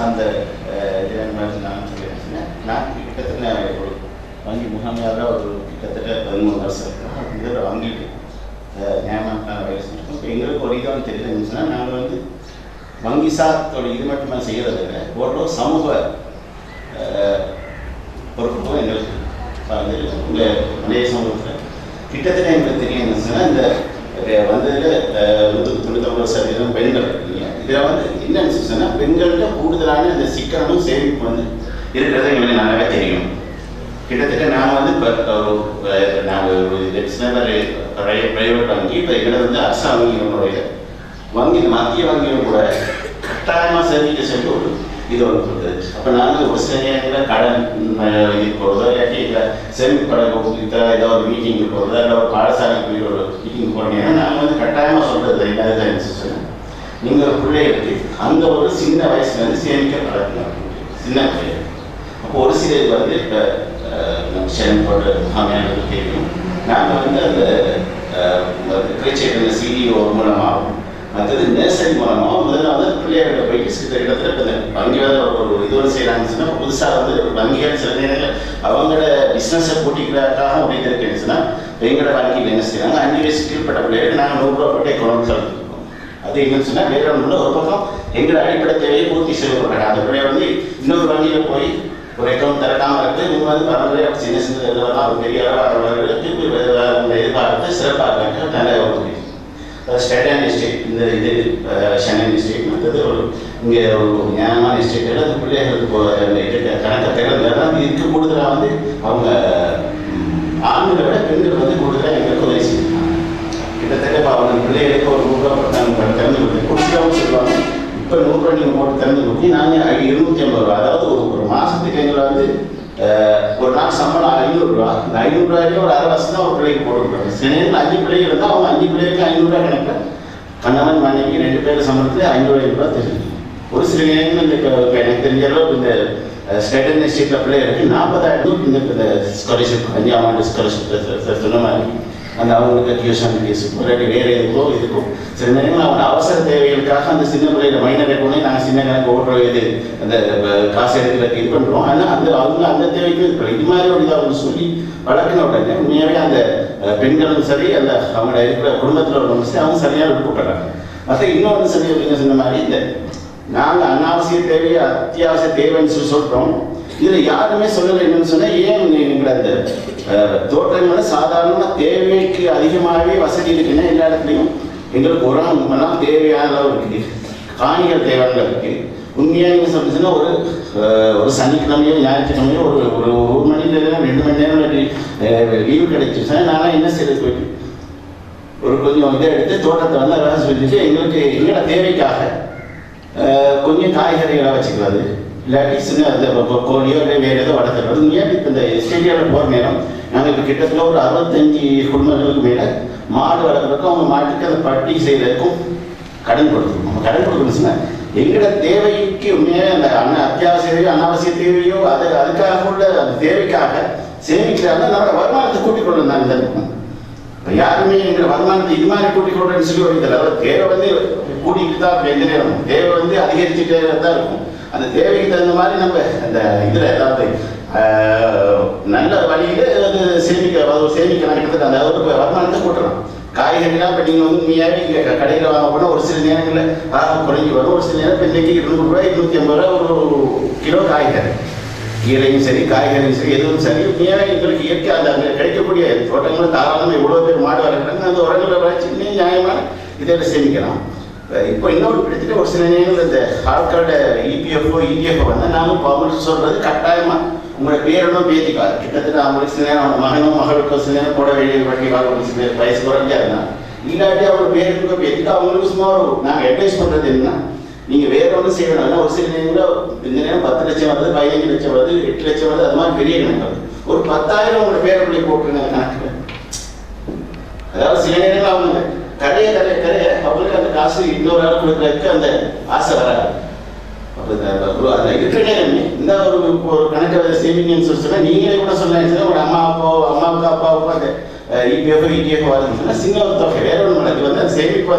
சார்ந்த நான் சொல்லியிருந்தேன். நான் கிட்டத்தட்ட ஒரு வங்கி முகாமையாக ஒரு கிட்டத்தட்ட 13 வருஷம் இதில் வாங்கிட்டு நியாயமான வேலை செஞ்சுருக்கோம். இப்போ எங்களுக்கு ஒரு இதாக தெரியுதுன்னு நாங்கள் வங்கி சார்த்தோட இது மட்டுமே செய்கிறத விட ஓரளவு சமூக பொறுப்புகளும் எங்களுக்கு இந்த மலைய சமூகத்தில் கிட்டத்தட்ட எங்களுக்கு தெரியும் சொன்னால் இந்த வந்ததில் 99% பெண்கள் இருக்கீங்க. இதில் என்னன்னு சொன்னால் பெண்கள்கிட்ட கூடுதலான இந்த சிக்கனமும் சேமிப்பு இருக்கிறது எங்களுக்கு நல்லாவே தெரியும். கிட்டத்தட்ட நாங்கள் இப்போ நாங்கள் பிரைவேட் வங்கி இப்போ எங்களை அரசு வங்கிகளுடைய வங்கி மத்திய வங்கிகள் கூட கட்டாயமாக சேமிக்க சொல்லி ஒரு இது கொடுக்குது. அப்போ நாங்கள் ஒரு சில நேரங்களில் கடன் இது போகிறதோ இல்லாட்டி இல்லை சேமிப்பு கடன் கொடுத்தா ஏதோ ஒரு மீட்டிங்கு போகிறதோ இல்லை ஒரு பாடசாலைக்கு ஒரு மீட்டிங் போனீங்கன்னா நாங்கள் கட்டாயமாக சொல்கிறது என்ன சொன்னேன், நீங்கள் பிள்ளைகளுக்கு அந்த ஒரு சின்ன வயசுலேருந்து சேமிக்க பழக்கணும். சின்ன பிள்ளைகள் அப்போ ஒரு சிலர் இப்போ சேமிப்போட முகாமையானது தெரியும். நாங்கள் அந்த கிளைச்சேர்ந்த சிடிஓ மூலமாகவும் மற்றது நேசரி மூலமாக முதல்ல பிள்ளைகளை போயிட்டு கிட்டத்தட்ட இப்போ வங்கியால் ஒரு இதோடு செய்கிறாங்கன்னு சொன்னால் புதுசாக வங்கிகள் சில நேரங்கள் அவங்களோட பிஸ்னஸை கூட்டிக்கிறதுக்காக ஒரு இது இருக்குன்னு சொன்னால் எங்களோட வங்கியில் என்ன செய்கிறாங்க 5 வயசுக்கு கீழ்பட்ட பிள்ளைகளுக்கு நாங்கள் 100 ரூபா போட்டு எக்கனாமிக் கொடுத்துருக்கோம். அது என்னன்னு சொன்னால் வேற ஒன்றும் ஒரு பக்கம் எங்களோட அடிப்படை தேவையை பூர்த்தி செய்யப்படுறாங்க. அந்த பிள்ளைய இன்னொரு வங்கியில் போய் ஒரு அக்கௌண்ட் திறக்காமல் இருக்குது. நீங்கள் பரவாயில்ல சின்ன சின்ன இதெல்லாம் ஒரு பெரிய அளவுக்கு எதிர்பார்த்து சிறப்பாக இருக்காங்க. நல்ல ஒரு ஸ்டேட் எஸ்டேட் இந்த இது ஷனன் எஸ்டேட் மற்றது ஒரு இங்கே ஒரு நியாயமான எஸ்டேட்டில் அந்த பிள்ளைகளுக்கு கணக்கை திறந்தால் இதுக்கு கூடுதலாக அவங்க ஆண்களை விட பெண்கள் கூடுதலாக எங்களுக்கு உதவி செய்யணும். கிட்டத்தட்ட இப்போ அவங்க பிள்ளைகளுக்கு ஒரு 100 ரூபா நாங்கள் திறந்து கொடுத்து கொடுத்துட்டாவும் சொல்லுவாங்க. இப்போ 100 ரூபா நீங்கள் போட்டு திறந்து கொடுத்து நாங்கள் 250 ரூபா, அதாவது ஒரு மாதத்துக்கு எங்களை ஒரு நாள் சம்பளம் 500 ரூபா. இந்த 500 ரூபாயிலே ஒரு 1/2 வருஷம் தான் ஒரு பிள்ளைக்கு போட்டுருக்காங்க. சில நேரத்தில் 5 பிள்ளைகள் இருந்தால் அவங்க 5 பிள்ளைக்கு 500 ரூபா கணக்கு கண்ணவன் மனைவி 2 பேர் சம்பளத்தில் 500 ரூபா தெரியும். ஒரு சில நேரங்கள் இந்த இப்போ எனக்கு தெரிஞ்ச அளவுக்கு இந்த ஸ்டேட் அண்ட் ஸ்டேட்டில் பிள்ளைகளுக்கு 40,000 இந்த ஸ்காலர்ஷிப் 5ஆம் ஆண்டு ஸ்காலர்ஷிப் சொன்ன மாதிரி அந்த அவங்களுக்கு டியூஷன் ஃபீஸ் இல்லாட்டி வேறு எதுக்கோ இதுக்கும் சில நேரங்கள் அவங்க அவசர தேவைகளுக்காக அந்த சின்ன பிள்ளைகளை மைனர் கொண்டு நாங்கள் சின்ன கணக்கு ஓட்டுற இது அந்த காசு எடுக்கிறதுக்கு இது பண்ணுறோம். ஆனால் அவங்க அந்த தேவைக்கு இது மாதிரி ஒரு இதாக சொல்லி வளர்க்கின உடனே உண்மையாகவே அந்த பெண்களும் சரி அந்த அவங்களோட இருக்கிற குடும்பத்தில் உள்ளவங்க சரி அவங்க சரியாக விருப்பப்படுறாங்க. மற்ற இன்னொன்று சரி அப்படின்னு சொன்ன மாதிரி இந்த நாங்கள் அனாவசிய தேவையை அத்தியாவசிய தேவைன்னு சொல்லி சொல்கிறோம். இதில் யாருமே சொல்லலை என்னன்னு சொன்னால் ஏன் எங்களை அந்த தோட்டங்களை சாதாரணமாக தேவைக்கு அதிகமாகவே வசதி இருக்குன்னா எல்லா இடத்துலையும் எங்களுக்கு உரமெல்லாம் தேவையான அளவு இருக்குது, காணிகள் தேவையான இருக்குது. உண்மையாக நீங்கள் சொல்லிச்சுன்னா ஒரு சனிக்கிழமையோ ஞாயிற்றுக்கிழமையோ ஒரு 1 மணி நேரம் 2 மணி நேரம் லீவு கிடைச்சிச்சுன்னா நானும் என்ன செய்யறது போயிட்டு ஒரு கொஞ்சம் இதை எடுத்து தோட்டத்தை வேலை செஞ்சுட்டு எங்களுக்கு எங்களோட தேவைக்காக கொஞ்சம் காய்கறிகளாக வச்சுக்கிறது இல்லாட்டி சின்ன கோழியோ இல்லை வேறு ஏதோ வளர்த்துறது. ஏன் இப்போ இந்த ஸ்டேடியாவில் போகிற நேரம் நாங்கள் இப்போ கிட்டத்தட்ட ஒரு 65 குடும்பங்களுக்கு மேலே மாடு வளர்க்குறதுக்கும் அவங்க மாட்டுக்கு அந்த பட்டி செய்கிறதுக்கும் கடன் கொடுக்கணும். நம்ம கடன் கொடுக்கணும்னா எங்களோட தேவைக்கு உண்மையாக அந்த அத்தியாவசிய தேவையோ அனாவசிய தேவையோ அதுக்காக உள்ள அந்த தேவைக்காக சேமிக்கிறாங்க. நம்மளோட வருமானத்தை கூட்டிக் கொண்டு வந்தாங்க. இந்த இப்போ யாருமே எங்களோட வருமானத்தை இது மாதிரி கூட்டிக் கொள்றேன்னு சொல்லி ஒரு தேவை கூட்டிகிட்டு தான் எந்த நேரம் தேவை அதிகரிச்சுட்டே தான் இருக்கும். அந்த தேவைக்கு தகுந்த மாதிரி நம்ம அந்த இதில் ஏதாவது நல்ல வழியில் சேமிக்க நடக்கிறது அந்த வருமானத்தை கூட்டலாம். காய்கறிலாம் இப்போ நீங்கள் உண்மையாகவே இங்கே கடையில் வாங்க போனால் ஒரு சில நேரங்களில் குறைஞ்சி வரும். ஒரு சில நேரம் இன்றைக்கி 200 ரூபாய் 250 ரூபா ஒரு கிலோ காய்கறி, கீரையும் சரி காய்கறியும் சரி எதுவும் சரி உண்மையாகவே எங்களுக்கு இயற்கை அந்த அங்கே கிடைக்கக்கூடிய தோட்டங்களும் தாராளமாக எவ்வளோ பேர் மாடு வளர்க்குறாங்க. அந்த உரங்களை வளர்ச்சி இன்னும் நியாயமான இதில் சேமிக்கலாம். இப்போ இன்னொரு கிட்டத்தட்ட ஒரு சில நேரங்கள் இந்த ஆட்களோட இபிஎஃப்ஓ வந்தால் நானும் கவர்மெண்ட் சொல்கிறது கட்டாயமாக உங்களோட பேரனும் பேத்திக்காது. கிட்டத்தட்ட அவங்களுக்கு சில நேரம் அவங்க மகனும் மகளுக்கும் சில நேரம் போட வேண்டிய வட்டி சில வயசு குறைஞ்சா இருந்தால் இல்லாட்டி அவங்க பேருக்கு பேத்திக்கு அவங்களுக்கு சும்மா நாங்கள் அட்வைஸ் பண்ணுறது என்னன்னா நீங்கள் வேற ஒன்றும் செய்யணும். ஒரு சில நேரங்களில் இந்த நேரம் 10 லட்சம் வருது, 15 லட்சம் வருது, 8 லட்சம் வருது, அது மாதிரி பெரிய கணக்கு வருது. ஒரு 10,000 உங்களோட பேரப்பிள்ளை போட்டுருங்க கணக்கு. அதாவது சில நேரங்கள் அவங்க கரைய அவங்களுக்கு அந்த காசு இன்னொரு ஆள் கொடுக்கறதுக்கு அந்த ஆசை வராது. அந்த இருக்கிற நேரமே இந்த ஒரு கணக்கை சேமிங்கன்னு சொல்லி சொன்னால் நீங்களே கூட சொன்னா ஒரு அம்மாவுக்கு அப்பாவுக்கும் அந்த இபிஎஃப் வருதுன்னா சின்ன ஒரு தொகை வேற ஒன்று அது அந்த சேமிப்பு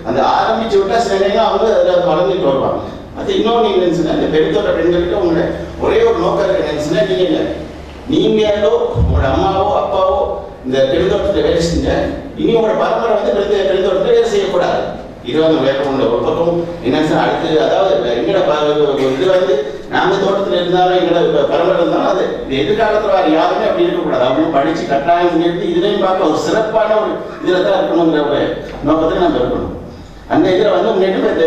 அந்த ஆரம்பிச்சு விட்டா சில நேரம் அவங்க அதில் வளர்ந்துட்டு வருவாங்க. அது இன்னொன்று என்னன்னு இந்த பெருத்தோட்ட பெண்களுக்கு உங்களோட ஒரே ஒரு நோக்கம் இருக்கு என்னன்னு நீங்க இல்லை நீங்களோ உங்களோட அம்மாவோ அப்பாவோ இந்த பெருந்தோட்டத்தில் வேலை செஞ்ச இனி உங்களோட பரம்பரை வந்து பெருந்தோட்டத்தில் வேலை செய்யக்கூடாது. இது வந்து வேற ஒன்று ஒரு பக்கம் என்னன்னு அடுத்து அதாவது எங்களோட இது வந்து நாங்கள் தோட்டத்தில் இருந்தாலும் எங்களோட பரம்பரை இருந்தாலும் அது எதிர்காலத்தில் வேறு யாருமே அப்படி இருக்கக்கூடாது. அவங்க படித்து கட்டாயம் பண்ணிட்டு இதுலையும் பார்க்க ஒரு சிறப்பான ஒரு இதில் தான் இருக்கணுங்கிற ஒரு நோக்கத்தில் நம்ம இருக்கணும். அந்த இதில் வந்து முன்னாடி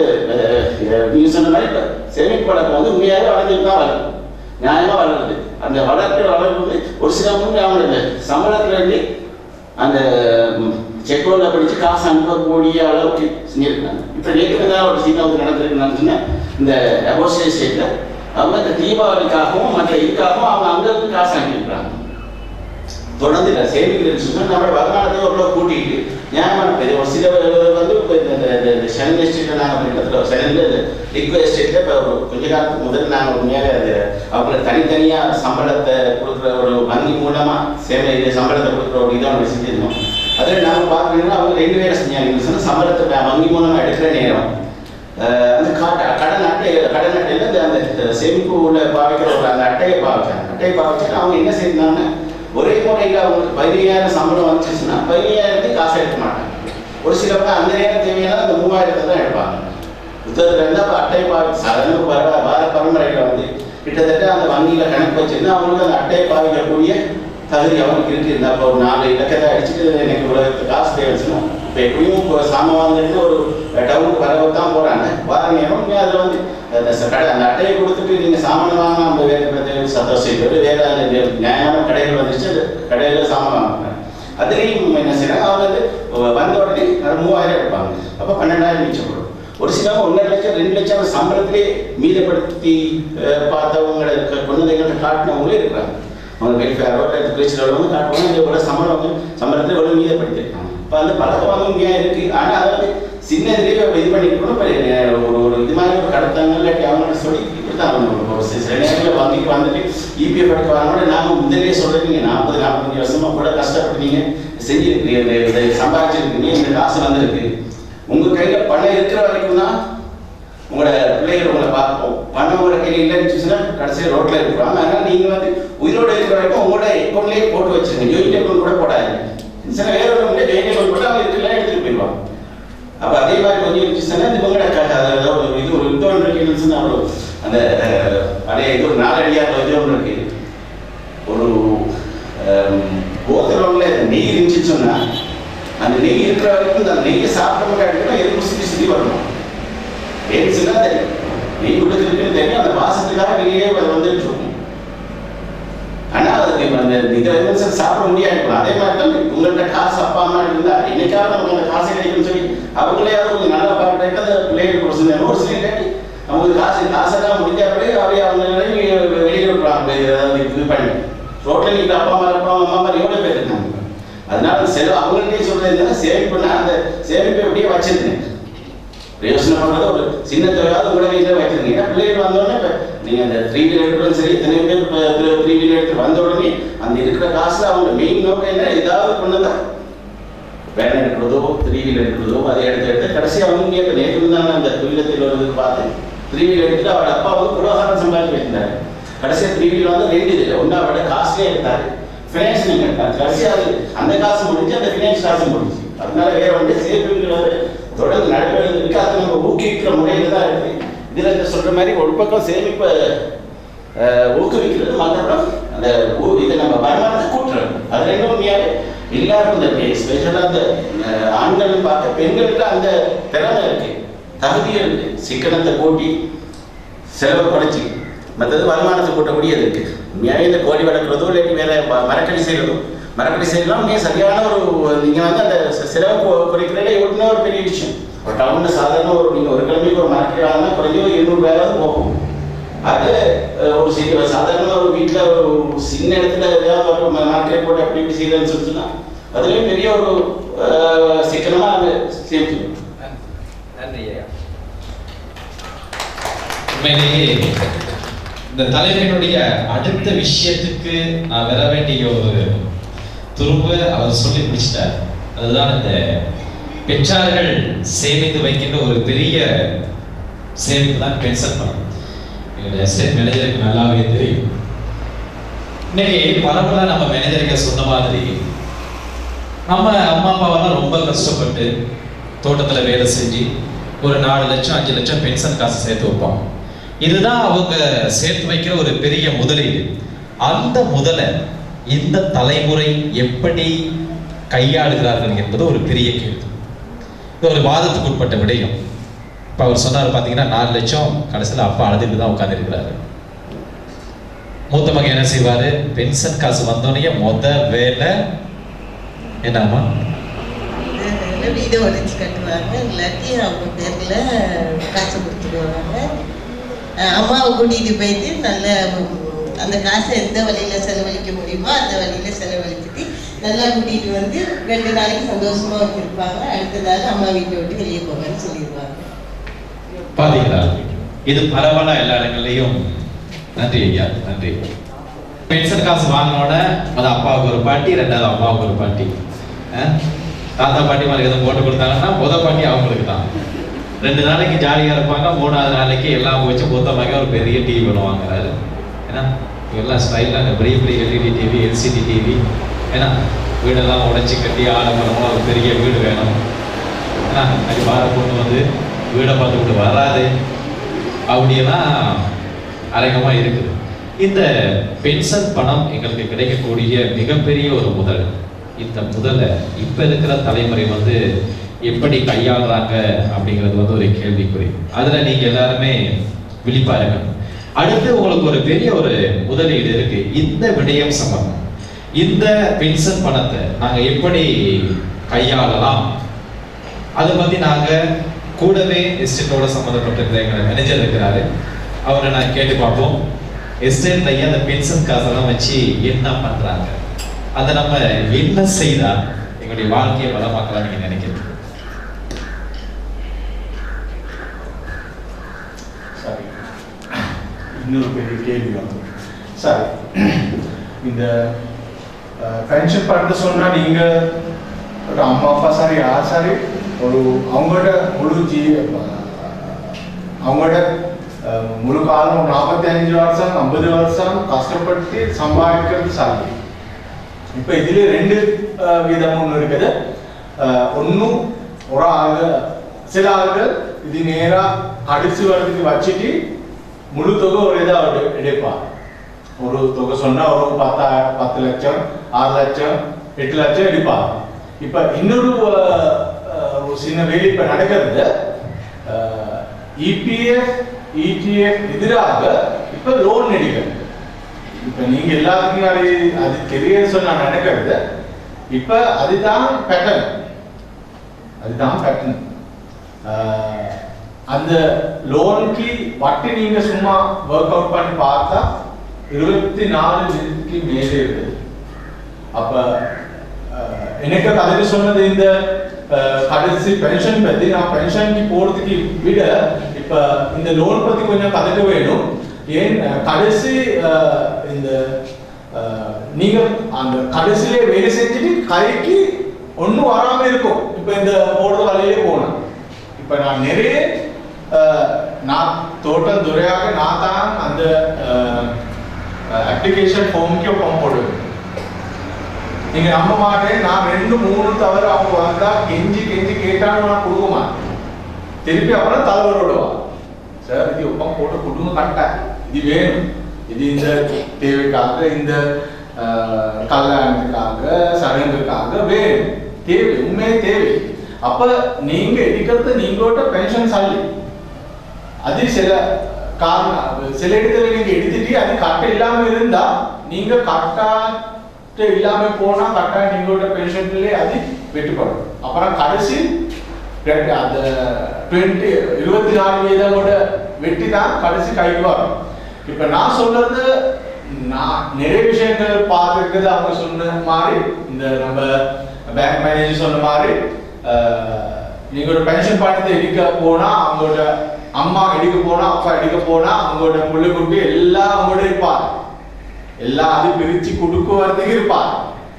நீங்கள் சொன்ன மாதிரி இப்போ சேமிப்பு வளர்ப்பு வந்து உண்மையாகவே வளர்ந்துட்டு தான் வளரும், நியாயமாக வளருது. அந்த வளர்ப்பு வந்து ஒரு சில முன்னே அவங்களோட சம்பளத்தில் இருந்து அந்த செக்கோவில் படித்து காசு அனுப்பக்கூடிய அளவுக்கு செஞ்சுருக்காங்க. இப்போ நேற்று தான் ஒரு சீனா வந்து நடந்திருக்குன்னு சொன்னால் இந்த அபோஸ்டேட் ஸ்டேட்டில் அவங்க இந்த தீபாவளிக்காகவும் மற்ற இதுக்காகவும் அவங்க அங்கேருந்து காசு அனுப்பியிருக்கிறாங்க. தொடர்ந்து இல்லை சேமிக்கிறதுன்னு சொன்னால் நம்மளோட வருமானத்தை ஓரளவு கூட்டிகிட்டு நியாயமான ஒரு சில வந்து இப்போ இந்த சென்னை எஸ்டேட்டில் நாங்கள் பண்ணிட்டு சென்னையில் லிக்வோ எஸ்டேட்டில் இப்போ ஒரு கொஞ்ச காலத்துக்கு முதல்ல நாங்கள் உண்மையாக அது அவங்களுக்கு தனித்தனியாக சம்பளத்தை கொடுக்குற ஒரு வங்கி மூலமாக சம்பளத்தை கொடுக்குற ஒரு இதை அவங்க செஞ்சிருந்தோம். அதில் நாங்கள் பார்க்கணுன்னா அவங்க 2 வேலை செஞ்சாங்க. சொன்னால் சம்பளத்தை வங்கி மூலமாக எடுக்கிற நேரம் அந்த கடன் அட்டையில் அந்த சேமிப்பு உள்ள பாவிக்கிற ஒரு அந்த அட்டையை பாவிச்சாங்க. அட்டையை பாவிச்சுட்டு அவங்க என்ன செய்தாங்கன்னா ஒரே முறையில் அவங்களுக்கு 15,000 சம்பளம் வந்துச்சுன்னா 15,000 காசு எடுக்க மாட்டாங்க. ஒரு சிலவங்க அந்த நேரம் தேவையான அந்த 3,000 தான் எடுப்பாங்க. புத்தகத்தில் இருந்தால் இப்போ அட்டையை பாவி சாதாரண வார பரம்பரையில் வந்து கிட்டத்தட்ட அந்த வங்கியில் கணக்கு வச்சுருந்தா அவங்களுக்கு அந்த அட்டையை பாவிக்கக்கூடிய தகுதி அவங்களுக்கு இருக்குது. அப்போ ஒரு 4 இலக்கத்தை அடிச்சுட்டு எனக்கு உலகத்துக்கு காசு தேவைச்சுன்னா இப்போ எப்படியும் இப்போ சாமான் வாங்கிட்டு ஒரு டவுனுக்கு வரதான் போகிறாங்க. வார நேரம் அதில் வந்து அந்த அட்டையை கொடுத்துட்டு நீங்கள் சாமான் வாங்க நம்ம வேறு சந்தோஷம் வேறு நியாயமான கடைகள் வந்துச்சு அந்த கடையில் சாமான் வாங்குறாங்க. அதுலேயும் என்ன செய்யறாங்க அவங்க வந்து வந்த உடனே 3,000 எடுப்பாங்க. அப்போ 12,000 மிச்சப்படும். ஒரு சிலவங்க 1.5 லட்சம் 2 லட்சம் சம்பளத்திலே மீதப்படுத்தி பார்த்தவங்களை குழந்தைகளை காட்டினவங்களே இருக்கிறாங்க. அவங்க வெல்ஃபேரோ திருச்சியில் வந்து காட்டுவாங்க இங்கே கூட சம்பளத்தில் எவ்வளோ மீதப்படுத்திருக்காங்க. இப்போ அந்த பழக்கம் வந்து இருக்குது. ஆனால் அதை வந்து சின்ன இதுலேயே இது பண்ணிக்கணும். இப்போ ஒரு இது மாதிரி ஒரு கடத்தாங்க இல்லாட்டி அவங்கள்ட்ட சொல்லி இப்படி தான் ஒரு சில நேரங்களில் வங்கிக்கு வந்துட்டு இபிஎஃப் எடுக்க வரக்கூட நாங்கள் முதலே சொல்கிறீங்க 40-45 வருஷமாக கூட கஷ்டப்பட்டு நீங்கள் செஞ்சுருக்கிறீங்க, இதை சம்பாதிச்சிருக்கீங்க, இந்த காசு வந்திருக்கு. உங்கள் கையில் பணம் இருக்கிற வரைக்கும் தான் உங்களோட பிள்ளைகள் உங்களை பார்ப்போம். பணம் உங்களோட கையில் இல்லைன்னு சொன்னால் கடைசியாக ரோட்டில் இருக்கிறாங்க. அதனால் நீங்கள் வந்து உயிரோடு இருக்கிற வரைக்கும் உங்களோட அக்கௌண்ட்லேயே போட்டு வச்சுருங்க. ஜாயிண்ட் அக்கௌண்ட் கூட போடாது. சில வேற ஒரு ஜாயிண்ட் அக்கௌண்ட் போட்டு அவங்க இதுக்கெல்லாம் எடுத்துகிட்டு போயிடுவாங்க. அப்போ அதே மாதிரி கொஞ்சம் இருந்துச்சுன்னா இந்த உங்களோட இது ஒரு இது ஒன்று இருக்குன்னு சொன்னால் அவ்வளோ அந்த அதே இது ஒரு 4 அடியாக இது ஒன்று இருக்குது. ஒரு கோத்திரத்தில் நெய் இருந்துச்சுன்னு சொன்னால் அந்த நெய் இருக்கிற வரைக்கும் அந்த நெய்யை சாப்பிட மாட்டேன்னா எதுவும் சுற்றி வரணும். ஏன்னு சொன்னால் அது நெய் கொடுத்துருக்குன்னு தெரியும். அந்த வாசத்துக்காக வெளியே வந்துட்டு இருக்கும். ஆனால் அதுக்கு அந்த இதில் சாப்பிட முடியாது. அதே மாதிரி தான் உங்கள்கிட்ட காசு அப்பா அம்மா இருந்தால் இன்னைக்காவது நமக்கு அந்த காசு கிடைக்குன்னு சொல்லி அவங்களையாவது கொஞ்சம் நல்லா பார்த்துட்டு அந்த பிள்ளைகள் ஒரு சில ஒரு சில கேட்டு அவங்களுக்கு காசெல்லாம் முடிஞ்சாவே அவங்க வெளியே விடுறாங்க. ஏதாவது இது பண்ணி ரோட்டில் நீங்கள் அப்பா அம்மா மாதிரி எவ்வளோ பேர் இருக்காங்க. அதனால செலவு அவங்கள்ட்டே சொல்கிறது சேமிப்புன்னா அந்த சேமிப்பை எப்படியே வச்சிருக்கேன். பிரயோசனம் பண்ணுறது ஒரு சின்ன தொகையாவது உங்களை வீட்டில் வச்சிருக்கீங்க. ஏன்னா பிள்ளைகள் வந்தோடனே இப்போ நீங்கள் அந்த 3 வீலர் எடுக்கிறதும் சரி எத்தனை பேர் இப்போ 3 வீலர் எடுத்து வந்த உடனே அந்த இருக்கிற காசில் அவங்க மெயின் நோக்கம் என்ன ஏதாவது கொண்டுதான் வேலை எடுக்கிறதோ 3 வீலர் எடுக்கிறதோ அதை எடுத்து கடைசி அவங்க இப்போ நேற்று தான் அந்த துயிலத்தில் ஒரு பார்த்து 3 வீலர் எடுத்துட்டு அவரோட அப்பா வந்து பொருளாதாரம் சம்பாதிச்சு வைக்கிறாரு. கடைசியாக 3 வீலர் வந்து 2 இதில் ஒன்று அவரோட காசுலேயே எடுத்தார், ஃபினான்ஷியல் எடுத்தார். கடைசியாக அது அந்த காசு முடிஞ்சு அந்த ஃபினான்ஸ் காசு முடிஞ்சு. அதனால வேற வந்து சேவிங்கிறது தொடர்ந்து நடைபெறுவதற்கு அதை நம்ம ஊக்குவிக்கிற முறையில் தான் இருக்குது. இதில் சொல்கிற மாதிரி ஒரு பக்கம் சேமிப்பை ஊக்குவிக்கிறது, மற்றபடி அந்த இதை நம்ம வருமானத்தை கூட்டுறது. அது ரெண்டும் உண்மையாகவே எல்லாருக்கும் இந்த ஸ்பெஷலாக அந்த ஆண்களும் பார்க்க பெண்களுக்கு அந்த திறமை இருக்குது, தகுதியும் இருக்குது. சிக்கனத்தை கூட்டி செலவை குறைச்சி மற்றது வருமானத்தை கூட்டக்கூடியது இருக்குது. உண்மையாகவே இந்த கோழி வளர்க்குறதோ இல்லாட்டி வேற மரக்கடி செய்யலாம் உண்மையாக சரியான ஒரு நீங்கள் வந்து அந்த செலவு குறைக்கிறதே எவ்வளோ ஒரு பெரிய விஷயம். ஒரு டவுனில் சாதாரண ஒரு நீங்கள் ஒரு கிழமைக்கு ஒரு மரக்கடி வாங்கினா குறைஞ்சோ 200 போகும். அது ஒரு சாதாரண ஒரு வீட்டில் ஒரு சின்ன இடத்துல ஏதாவது ஒரு மார்க்கெட் போட்டு அப்படி இப்படி செய்யறதுன்னு சொல்லிச்சுன்னா அதுலேயும் பெரிய ஒரு சிக்கனமாக அது சேர்த்துக்கணும். உண்மையிலேயே இந்த தலைவனுடைய அடுத்த விஷயத்துக்கு நான் வர வேண்டிய ஒரு துரும்ப அவர் சொல்லி முடிச்சிட்டார். அதுதான் இந்த பெற்றார்கள் சேமித்து வைக்கின்ற ஒரு பெரிய சேமிப்பு தான் பென்ஷன் பணம். எங்களுடைய எஸ்டேட் மேனேஜருக்கு நல்லாவே தெரியும். இன்னைக்கு பரவலாக நம்ம மேனேஜருக்கு சொன்ன மாதிரி நம்ம அம்மா அப்பாவெல்லாம் ரொம்ப கஷ்டப்பட்டு தோட்டத்தில் வேலை செஞ்சு ஒரு 4 லட்சம் 5 லட்சம் பென்ஷன் காசு சேர்த்து வைப்பாங்க. இதுதான் அவங்க சேர்த்து வைக்கிற ஒரு பெரிய முதலீடு. அந்த முதலை இந்த தலைமுறை எப்படி கையாளுகிறார்கள் என்பது ஒரு பெரிய கேள்வி. இது ஒரு வாதத்துக்கு உட்பட்ட விடயம். இப்போ அவர் சொன்னார் பார்த்தீங்கன்னா 4 லட்சம் கடைசியில் அப்பா அழுதுட்டு தான் உட்காந்துருக்கிறாரு. மூத்த மகன் என்ன செய்வாரு? பென்ஷன் காசு வந்தோடனே வேலை என்னம்மா வீடு உடைச்சு கட்டுவாங்க, இல்லாட்டி அவங்க பேர்ல காசு கொடுத்துருவாங்க. அம்மாவை கூட்டிகிட்டு போயிட்டு நல்ல அந்த காசை எந்த வழியில செலவழிக்க முடியுமோ அந்த வழியில செலவழிச்சுட்டு நல்லா கூட்டிகிட்டு வந்து 2 நாளைக்கு சந்தோஷமா வச்சிருப்பாங்க. அடுத்த நாள் அம்மா வீட்டை விட்டு வெளியே போங்கன்னு சொல்லிடுவாங்க. பாத்தீங்களா? இது பரவாயில்ல எல்லா இடங்கள்லையும். நன்றி ஐயா, நன்றி. பென்ஷன் காசு வாங்கினோட அது அப்பாவுக்கு ஒரு பாட்டி, 2வது அம்மாவுக்கு ஒரு பாட்டி. தாத்தா பாட்டி மாதிரி எதுவும் போட்டு கொடுத்தாங்கன்னா பாட்டி அவங்களுக்கு தான். 2 நாளைக்கு ஜாலியாக இருப்பாங்க. 3வது நாளைக்கு எல்லாம் வச்சு மொத்தமாக ஒரு பெரிய டிவி ஒன்று வாங்குறாரு. ஏன்னா எல்லாம் ஸ்டைலாக பெரிய பெரிய எல்இடி டிவி, எல்சிடி டிவி. ஏன்னா வீடெல்லாம் உடைச்சி கட்டி ஆடம்பரமாக ஒரு பெரிய வீடு வேணும். ஏன்னா அது வார கொண்டு வந்து வீடை பார்த்துக்கிட்டு வராது அப்படியெல்லாம் அரங்கமாக இருக்குது. இந்த பென்ஷன் பணம் எங்களுக்கு கிடைக்கக்கூடிய மிகப்பெரிய ஒரு முதல். இந்த முதல்ல இப்ப இருக்கிற தலைமுறை வந்து எப்படி கையாளுறாங்க அப்படிங்கிறது வந்து ஒரு கேள்விக்குறி. அதுல நீங்க எல்லாருமே விழிப்பாருங்க. அடுத்து உங்களுக்கு ஒரு பெரிய ஒரு முதலீடு இருக்கு. இந்த விடயம் சம்பந்தம், இந்த பென்ஷன் பணத்தை நாங்க எப்படி கையாளலாம் அதை பத்தி நாங்க கூடவே எஸ்டேட்டோட சம்பந்தப்பட்ட எங்களை மேனேஜர் இருக்கிறாரு, அவரை நான் கேட்டு பார்ப்போம். எஸ்டேட்ல அந்த பென்ஷன் காசெல்லாம் வச்சு என்ன பண்றாங்க, அதை நம்ம என்ன செய்தா எங்களுடைய வாழ்க்கையை வளமாக்கலாம் நீங்க நினைக்கிறீங்க? சரி, இன்னொரு பெரிய கேள்வி வந்து சரி, இந்த பென்ஷன் பணத்தை சொன்னா நீங்க ஒரு அம்மா அப்பா சரி யார் சரி ஒரு அவங்களோட முழு காலம் 45 வருஷம் 50 வருஷம் கஷ்டப்பட்டு சம்பாதிக்கிறது சாதி. இப்ப இதுல 2 விதம் ஒன்று இருக்குது. ஒன்னும் ஒரு ஆளு சில ஆளுகள் இது நேரா கடைசி வரதுக்கு வச்சுட்டு முழு தொகை ஒரு இதாக எடுப்பார். ஒரு தொகை சொன்னா ஒரு 10 லட்சம் 6 லட்சம் 8 லட்சம் எடுப்பார். இப்ப இன்னொரு சின்ன வேலை இப்ப நடக்கிறது. இபிஎஃப் இடிஎஃப் எதிராக இப்ப லோன் எடுக்கிறது. இப்ப நீங்க எல்லாத்துக்கும் அது தெரியன்னு சொன்னா நடக்கிறது. இப்ப அதுதான் பேட்டர்ன். அந்த லோனுக்கு வட்டி நீங்க சும்மா ஒர்க் அவுட் பண்ணி பார்த்தா 24 லட்சத்துக்கு மேலே இருக்குது. அப்ப எனக்கு அதுக்கு சொன்னது இந்த கடைசி பென்ஷன் பத்தி, நான் பென்ஷனுக்கு போறதுக்கு விட இப்ப இந்த லோன் பத்தி கொஞ்சம் கதைக்க வேணும். ஏன் கடைசி இந்த நீங்க அந்த கடைசியிலே வேலை செஞ்சுட்டு கைக்கு ஒன்றும் வராம இருக்கும். இப்ப இந்த போடுற வழியிலே போனேன். இப்ப நான் நிறைய நான் தோட்டம் துறையாக நான் தான் அந்த அப்ளிகேஷன் ஃபார்முக்கு ஒப்பம் போடுவேன். நீங்க நம்ப மாட்டேன், நான் 2 3 தவிர அவங்க வந்தா கெஞ்சி கேட்டாலும் நான் கொடுக்க மாட்டேன். திருப்பி அப்புறம் தலைவரோடுவா, சார் இது ஒப்பம் போட்டு கொடுங்க கரெக்டா, இது வேணும், இது இந்த தேவைக்காக இந்த கல்யாணத்துக்காக சடங்குக்காக வேணும், தேவை உண்மையே தேவை. அப்ப நீங்க எடுக்கிறது நீங்களோட பென்ஷன் சாலி அது சில காரணம் சில இடத்துல நீங்க எடுத்துட்டு அது கரெக்டா இல்லாம இருந்தா நீங்க கரெக்டா இல்லாம போனா கரெக்டா நீங்களோட பென்ஷன்ல அது வெட்டுப்படும். அப்புறம் கடைசி அந்த 24% வெட்டி தான் கடைசி கைக்கு வரும். இப்ப நான் சொல்றது நான் நிறைய விஷயங்கள் பார்த்துருக்குது. அவங்க சொன்ன மாதிரி இந்த நம்ம பேங்க் மேனேஜர் சொன்ன மாதிரி நீங்களோட பென்ஷன் பணத்தை எடுக்க போனா அவங்களோட அம்மா எடுக்க போனா அப்பா எடுக்க போனா அவங்களோட புள்ளி குட்டி எல்லாம் அவங்களோட இருப்பார். எல்லாம் அது பிரிச்சு கொடுக்க வரதுக்கு இருப்பார்.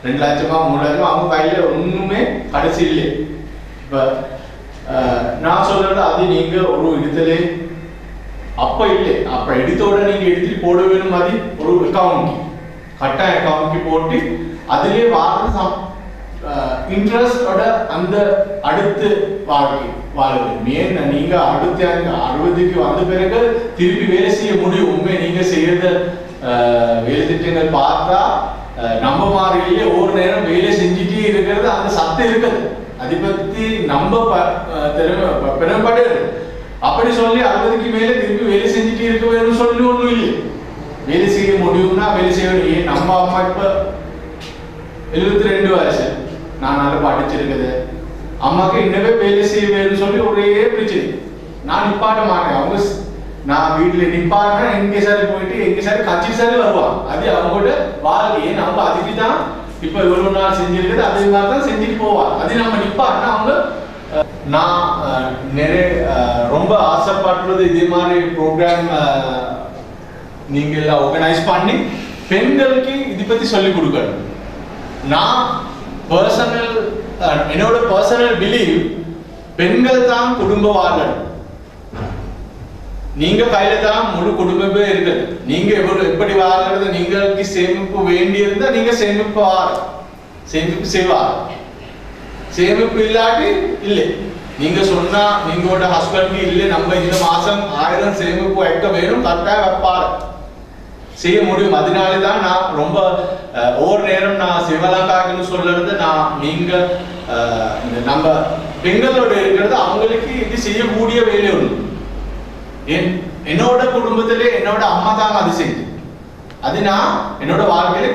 2 லட்சமா 3 லட்சமா அவங்க கையில ஒண்ணுமே கடைசி இல்லை. இப்ப நான் சொல்றது அது நீங்க ஒரு இடத்துல அப்ப இல்லை. அப்ப எடுத்தோட நீங்க எடுத்துட்டு போட வேணும் மாதிரி ஒரு அக்கௌண்ட் கட்டாய அக்கௌண்ட் போட்டு அதிலே வார இன்ட்ரெஸ்டோட அந்த அடுத்து வாழ்க்கை மேன் நீங்க அடுத்த 60க்கு வந்த பிறகு திருப்பி வேலை செய்ய முடியும். உண்மை நீங்க செய்யறத வேலை திட்டங்கள் பார்த்தா நம்ம மாதிரியே ஒரு நேரம் வேலை செஞ்சுட்டே இருக்கிறது அந்த சத்தம் இருக்குது. அதை பத்தி நம்ம பெருமைப்படுறது. அப்படி சொல்லி 60க்கு மேல திருப்பி வேலை செஞ்சுட்டே இருக்க வேணும்னு சொல்லி ஒண்ணும் இல்லை. வேலை செய்ய முடியும்னா வேலை செய்யணும். நம்ம அம்மா இப்ப 72 வயசு, நான் நல்லா படிச்சிருக்குது. அம்மாக்கு இன்னவே வேலை செய்ய வேணும்னு சொல்லி ஒரே பிரச்சனை. நான் நிப்பாட்ட மாட்டேன். அவங்க நான் வீட்டுல நிப்பாட்டினா எங்க சார் போயிட்டு எங்க சார் கட்சி சார் வருவாங்க. அது அவங்களோட வாழ்க்கையை நம்ம அதுக்கு தான் இப்ப இவ்வளவு நாள் செஞ்சிருக்குது. அதே மாதிரி தான் செஞ்சுட்டு போவாங்க. அது நம்ம நிப்பாட்டினா அவங்க நான் நிறைய ரொம்ப ஆசைப்படுறது இதே மாதிரி ப்ரோக்ராம் நீங்க எல்லாம் ஆர்கனைஸ் பண்ணி பெண்களுக்கு இதை பத்தி சொல்லி கொடுக்கணும். நான் என்னோட பர்சனல் பிலீவ் பெண்கள் தான் குடும்ப வாழணும். நீங்க கையில தான் முழு குடும்பமே இருக்குது. நீங்க எப்படி வாழறது, நீங்களுக்கு சேமிப்பு வேண்டி இருந்தா நீங்க சேமிப்பு செய்வார். சேமிப்பு இல்லாட்டி இல்லை. நீங்க சொன்னா நீங்களோட ஹஸ்பண்ட் இல்லை நம்ம இந்த மாசம் 1000 சேமிப்பு வைக்க வேணும், கரெக்டா வைப்பாரு, செய்ய முடியும். அதனாலதான் நான் ரொம்ப ஒவ்வொரு நேரம் நான் சிவலாக்காக்குன்னு சொல்றது நீங்க நம்ம பெண்களோட இருக்கிறது அவங்களுக்கு இது செய்யக்கூடிய வேலை ஒண்ணு. என்னோட குடும்பத்திலே என்னோட அம்மா தான் அது செய்யுது. அது நான் என்னோட வாழ்க்கையில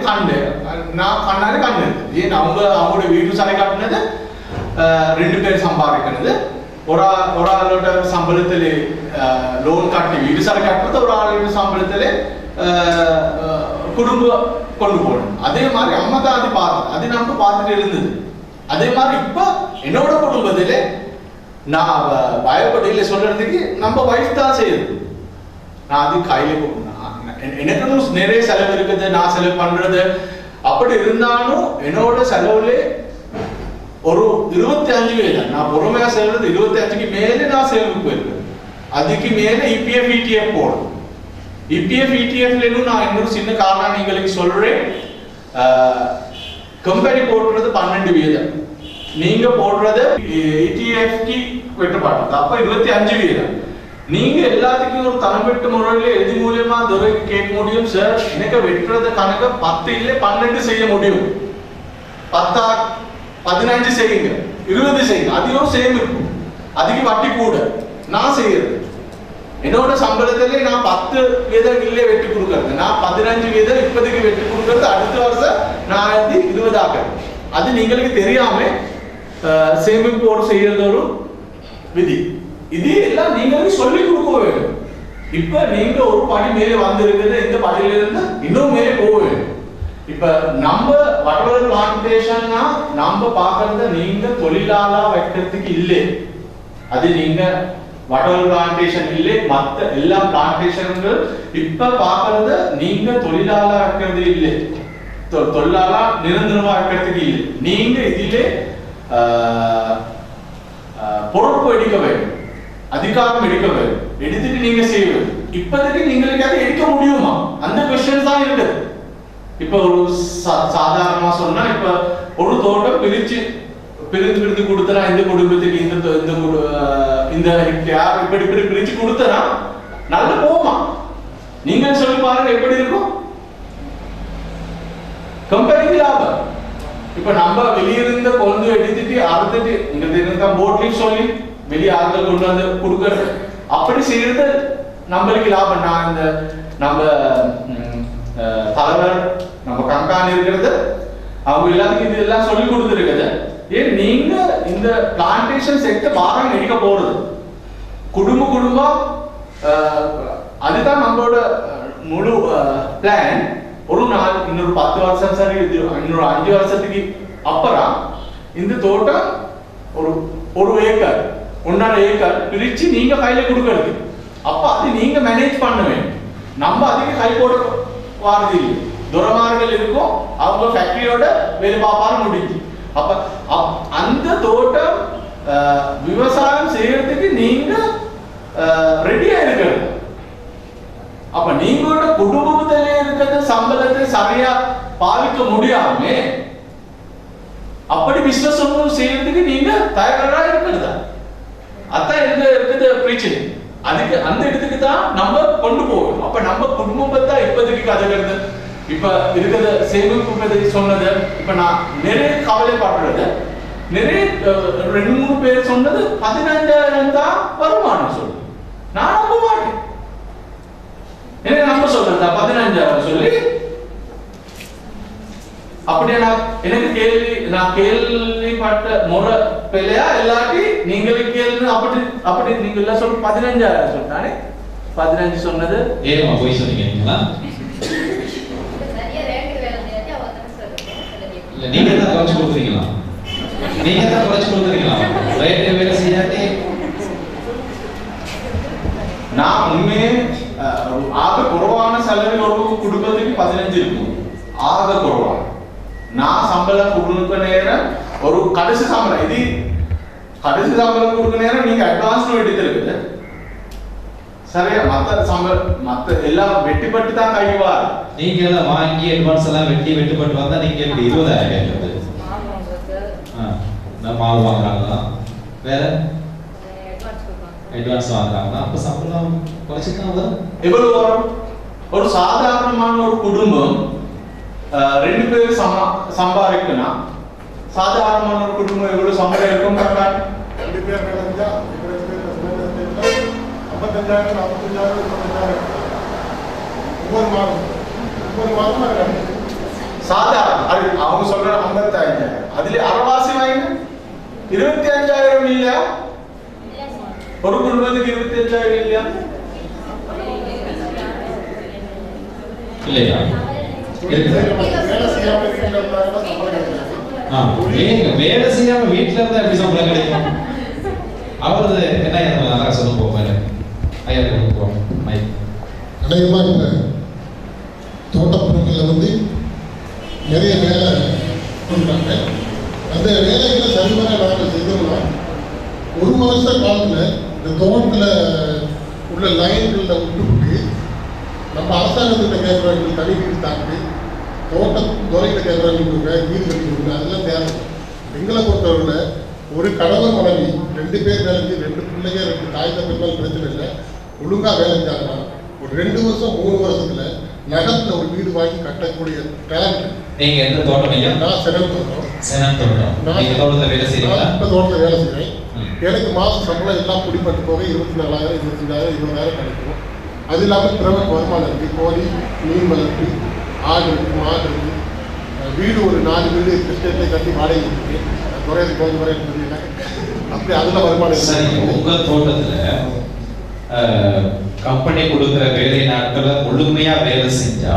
நான் கண்ணு ஏன் அவங்களோட வீடு சரை காட்டினது 2 பேர் சம்பாதிக்கிறது. ஒரு ஆளோட சம்பளத்துல லோன் காட்டி வீடு சரை காட்டுறது, ஒரு ஆளோட சம்பளத்துல குடும்பம் கொண்டு போகணும். அதே மாதிரி அம்மா தான் அது அது நம்ம பார்த்துட்டு இருந்தது. அதே மாதிரி இப்ப என்னோட குடும்பத்திலே நான் பயப்படையில சொல்றதுக்கு நம்ம வைஃப் தான் செய்யுது. நான் அது கையில எனக்கு நிறைய செலவு இருக்குது, நான் செலவு பண்றது. அப்படி இருந்தாலும் என்னோட செலவுல ஒரு 25 வேலை நான் பொறுமையா செல்றது. 25க்கு மேல நான் சேமிப்பு போயிருக்கேன். அதுக்கு மேல EPF ETF போடும். EPF ETF நான் இன்னொரு சின்ன காரணம் நீங்களுக்கு சொல்றேன். கம்பெனி போடுறது 12 வீதம், நீங்க போடுறது ETF வெட்டப்பாடு அப்ப 25 வீதம். நீங்க எல்லாத்துக்கும் ஒரு தனிப்பட்ட முறையில எது மூலியமா துறை கேட்க முடியும். சார் எனக்கு வெட்டுறது கணக்கு 10 இல்ல 12 செய்ய முடியும், 10 15 செய்யுங்க, 20 செய்யுங்க. அதையும் சேமிப்பு, அதுக்கு வட்டி கூட நான் செய்யறது. என்னோட சம்பளத்திலே நான் 10 வீதம் இல்லே வெட்டி கொடுக்கறது, நான் 15 வீதம் இப்போதைக்கு வெட்டி கொடுக்கறது. அடுத்த வருஷம் நான் 20 ஆகிறது. அது நீங்களுக்கு தெரியாம சேமிப்போடு செய்யறது ஒரு விதி. இது எல்லாம் நீங்களுக்கு சொல்லி கொடுக்க வேண்டும். இப்ப நீங்க ஒரு படி மேலே வந்திருக்கிறது, இந்த படியில இருந்து இன்னும் மேலே போக வேண்டும். இப்ப நம்ம வடவல் பிளான்டேஷன்னா நம்ம பாக்குறது நீங்க தொழிலாளா வைக்கிறதுக்கு இல்லை. அது நீங்க வடவல் பிளான்டேஷன் இல்லை, மற்ற எல்லா பிளான்டேஷன்கள் இப்ப பாக்குறது நீங்க தொழிலாளா வைக்கிறது இல்லை, தொழிலாளா நிரந்தரமா வைக்கிறதுக்கு இல்லை. நீங்க இதிலே பொறுப்பு எடுக்க வேண்டும், அதிகாரம் எடுக்க வேண்டும், எடுத்துட்டு நீங்க செய்ய வேண்டும். இப்போதைக்கு நீங்களுக்கு அதை எடுக்க முடியுமா அந்த கொஸ்டின் தான் இருக்குது. இப்ப ஒரு சாதாரணமா சொன்னா இப்ப ஒரு தோட்டம் பிரித்து கொடுத்தனா இந்த குடும்பத்துக்கு இந்த ஹெக்டேர் இப்படி பிரிச்சு கொடுத்தனா நல்ல போமா. நீங்க சொல்லி பாருங்க எப்படி இருக்கும் கம்பெனிக்கு லாபம். இப்ப நம்ம வெளியிருந்த கொண்டு எடுத்துட்டு அறுத்துட்டு இங்க தெரிஞ்ச போட்லயும் சொல்லி வெளியே ஆட்கள் கொண்டு வந்து கொடுக்கறது, அப்படி செய்யறது நம்மளுக்கு லாபம். நான் இந்த நம்ம தலைவர் நம்ம கண்காணி இருக்கிறது அவங்க எல்லாத்துக்கும் இதெல்லாம் சொல்லி கொடுத்துருக்குது. ஏன் நீங்க இந்த பிளான்டேஷன் செக்டர் பாரம் எடுக்க போறது குடும்பம் அதுதான் நம்மளோட முழு பிளான். ஒரு நாள் இன்னொரு 10 வருஷம் சரி, இன்னொரு 5 வருஷத்துக்கு அப்புறம் இந்த தோட்டம் ஒரு ஏக்கர் 1.5 ஏக்கர் பிரிச்சு நீங்க கையில கொடுக்கறது. அப்ப அது நீங்க மேனேஜ் பண்ணுவேன். நம்ம அதுக்கு கை போட வாரது இல்லை. துரமார்கள் இருக்கும், அவங்க ஃபேக்டரியோட வேலை பார்ப்பாரு முடிஞ்சு. அப்ப அந்த தோட்டம் விவசாயம் செய்யறதுக்கு நீங்க ரெடியா இருக்கிறது. அப்ப நீங்களோட குடும்பத்திலே இருக்கிற சம்பளத்தை சரியா பாவிக்க முடியாம அப்படி பிசினஸ் ஒன்றும் செய்யறதுக்கு நீங்க தயாரா இருக்கிறதா? அதான் இருக்குது பிரச்சனை. அதுக்கு அந்த இடத்துக்கு தான் நம்ம கொண்டு போகணும். அப்ப நம்ம குடும்பத்தை இப்போதைக்கு கதைக்கிறது, இப்ப இருக்கிற சேமிப்பு பத்தி சொன்னது, இப்ப நான் நிறைய கவலைப்படுறது, நிறைய 2-3 பேர் சொன்னது 15,000 தான் வருமானம் சொல்லு. நான் நம்ப மாட்டேன். என்ன நம்ப சொல்றதா 15,000 சொல்லி? அப்படியே எனக்கு நான் கேள்விப்பட்ட முறை பிள்ளையா இல்லாட்டி நீங்களே கேள்வி அப்படி நீங்க எல்லாம் சொல்லி 15,000 சொன்னானே 15 சொன்னது ஏமா போய் சொன்னீங்களா? இல்ல நீங்க தான் குறைச்சு கொடுக்குறீங்களா? நீங்க தான் குறைச்சு கொடுக்குறீங்களா? ரேட் வேலை செய்யாட்டி நான் உண்மையே ஆக குறைவான செலவு ஒரு குடும்பத்துக்கு 15 இருக்கும். ஆக குறைவான நான் சம்பளம் கொடுக்க நேரம் ஒரு கடைசி சம்பளம் இது கடைசி சம்பளம் கொடுக்க நேரம் நீங்க அட்வான்ஸ் எடுத்திருக்குது சரியா? மத்த எல்லாம் வெட்டிப்பட்டு தான் கைவார். நீங்க எல்லாம் வாங்கி அட்வான்ஸ் எல்லாம் வெட்டிப்பட்டு வந்தா நீங்க எப்படி 20,000 கேட்கறது? மாவு வாங்குறாங்களா? வேற அட்வான்ஸ் வாங்குறாங்களா? அப்ப சம்பளம் குறைச்சு தான் வரும். எவ்வளவு வரும்? ஒரு சாதாரணமான ஒரு குடும்பம் 2 பேர் சம்பாதிக்கணும். சாதாரணமான ஒரு குடும்பம் எவ்வளவு சம்பளம் இருக்கும்? 2 பேர் கிடைச்சா 55,000 45,000 ஒவ்வொரு மாதம் சாதாரண அவங்க சொல்ற 55,000 அதுல அரைவாசி வாங்க 25,000 இல்லையா? ஒரு குடும்பத்துக்கு 25,000 இல்லையா? இல்லையா? வேலை செய்யாம வீட்டுல இருந்தா எப்படி சம்பளம் கிடைக்கும்? அவரது என்ன நல்லா சொல்ல போவாரு. ஐயா போவோம். அநேகமா இந்த தோட்டப்புறங்கள்ல நிறைய வேலை கொடுக்குறாங்க. அந்த வேலைகளை சரிவர நாங்கள் செய்தோம்னா 1 வருஷ காலத்துல இந்த தோட்டத்துல உள்ள லைன்களில் விட்டுவிட்டு நம்ம அரசாங்கத்திட்ட கேட்குறவங்களுக்கு தனி வீடு தாண்டி தோட்ட துறையில் கேட்குறவங்களுக்கு வீடு கட்டி கொடுங்க, அதெல்லாம் தேவை. எங்களை பொறுத்தவரையில் ஒரு கணவன் மனைவி 2 பேர் வேலைக்கு 2 பிள்ளைங்க 2 தாய் தப்பினால் பிரச்சனை இல்லை. ஒழுங்காக வேலை செஞ்சாங்கன்னா ஒரு 2 வருஷம் 3 வருஷத்துல நகரத்தில் ஒரு வீடு வாங்கி கட்டக்கூடிய டேலண்ட். நீங்க எந்த தோட்டம் ஐயா? நான் செனல் தோட்டம். செனல் தோட்டம். நீங்க தோட்டத்துல வேலை செய்றீங்களா? இப்போ தோட்டத்தில் வேலை செய்கிறேன். எனக்கு மாதம் சம்பளம் எல்லாம் பிடிப்பட்டு போக 24,000 25,000 20,000 கிடைக்கும். அது இல்லாமல் பிறகு வருமானம் இருக்குது. கோழி, மீன் வளர்ப்பு, ஆடு இருக்குது, மாடு இருக்குது. வீடு ஒரு 4 வீடு எஸ்டேட்லேயே கட்டி வாடகை இருக்குது. குறையாது கொஞ்சம் குறையாது தெரியல. அப்படி அதில் வருமானம். சரி, உங்க தோட்டத்துல கம்பெனி கொடுக்குற வேலை நாட்களை முழுமையா வேலை செஞ்சா